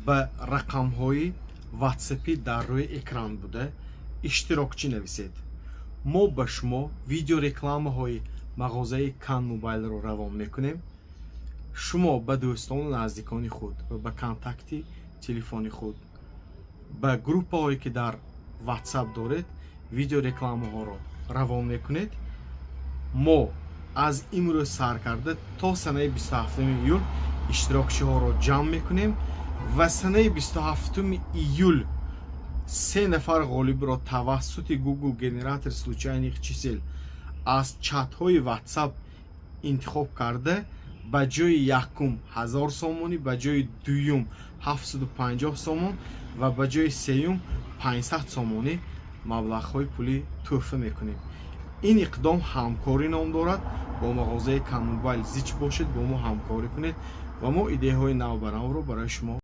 ба рақамҳои ватсапи дар рӯи экран буда иштирокчӣ нависед. мо ба шумо видео рекламаҳои мағозаи Kan Mobileро равон мекунем. шумо ба дӯстону наздикони худ ва ба контакти телефони худ ба группаҳое ки дар ватсап доред видео рекламаҳоро равон мекунед. мо аз имрӯз сар карда то санаи 27 июл иштирокчиҳоро ҷамъ мекунем ва санаи 27 июл 3 нафар ғолибро тавассути Google генератор случайных чисел аз чатҳои ватсап интихоб карда ба ҷои якум 1000 сомонӣ, ба ҷои дуюм 750 сомон ва ба ҷои сеюм 500 сомонӣ маблағҳои пулӣ тӯҳфа мекунем. ин иқдом ҳамкорӣ ном дорад. бо мағозаи Kan Mobile зич бошед, бо мо ҳамкорӣ кунед ва мо идеяҳои навбаравро барои шумо